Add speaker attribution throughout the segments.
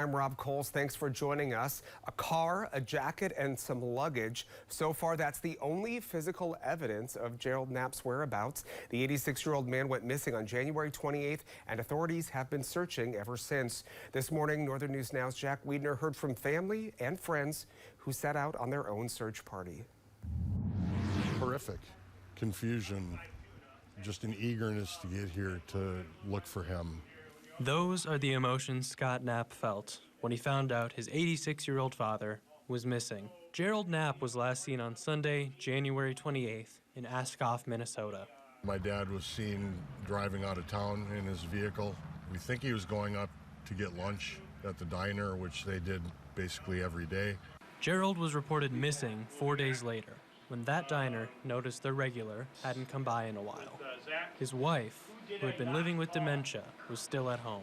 Speaker 1: I'm Rob Coles. Thanks for joining us. A car, a jacket, and some luggage. So far, that's the only physical evidence of Gerald Knapp's whereabouts. The 86-year-old man went missing on January 28th, and authorities have been searching ever since. This morning, Northern News Now's Jack Wiedner heard from family and friends who set out on their own search party.
Speaker 2: Horrific. Confusion, just an eagerness to get here to look for him.
Speaker 3: Those are the emotions Scott Knapp felt when he found out his 86-year-old father was missing. Gerald Knapp was last seen on Sunday, January 28th in Ascoff, Minnesota.
Speaker 2: My dad was seen driving out of town in his vehicle. We think he was going up to get lunch at the diner, which they did basically every day.
Speaker 3: Gerald was reported missing 4 days later, when that diner noticed their regular hadn't come by in a while. His wife, who had been living with dementia, was still at home.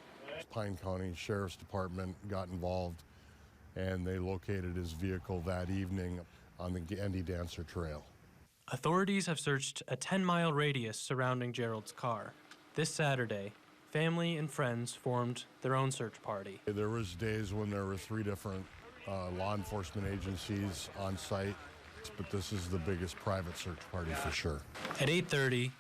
Speaker 2: Pine County Sheriff's Department got involved, and they located his vehicle that evening on the Andy Dancer Trail.
Speaker 3: Authorities have searched a 10-mile radius surrounding Gerald's car. This Saturday, family and friends formed their own search party.
Speaker 2: There was days when there were 3 different law enforcement agencies on site, but this is the biggest private search party for sure.
Speaker 3: At 8:30,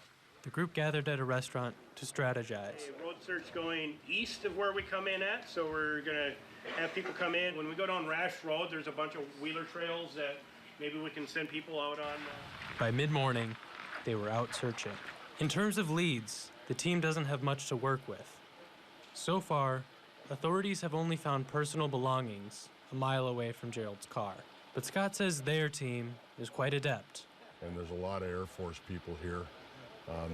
Speaker 3: the group gathered at a restaurant to strategize.
Speaker 4: Road search going east of where we come in at, so we're gonna have people come in. When we go down Rash Road, there's a bunch of wheeler trails that maybe we can send people out on.
Speaker 3: By mid-morning, they were out searching. In terms of leads, the team doesn't have much to work with. So far, authorities have only found personal belongings a mile away from Gerald's car. But Scott says their team is quite adept.
Speaker 2: And there's a lot of Air Force people here.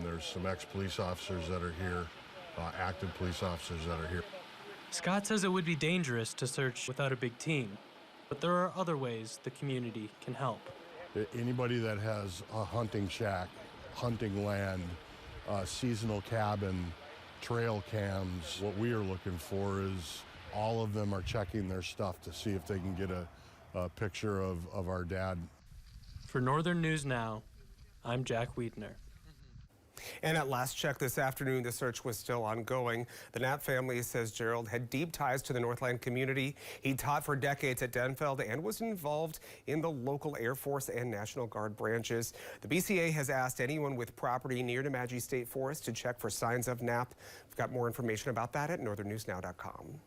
Speaker 2: There's some ex-police officers that are here, active police officers that are here.
Speaker 3: Scott says it would be dangerous to search without a big team, but there are other ways the community can help.
Speaker 2: Anybody that has a hunting shack, hunting land, seasonal cabin, trail cams, what we are looking for is all of them are checking their stuff to see if they can get a picture of our dad.
Speaker 3: For Northern News Now, I'm Jack Wiedner.
Speaker 1: And at last check this afternoon, the search was still ongoing. The Knapp family says Gerald had deep ties to the Northland community. He taught for decades at Denfeld and was involved in the local Air Force and National Guard branches. The BCA has asked anyone with property near Nemadji State Forest to check for signs of Knapp. We've got more information about that at northernnewsnow.com.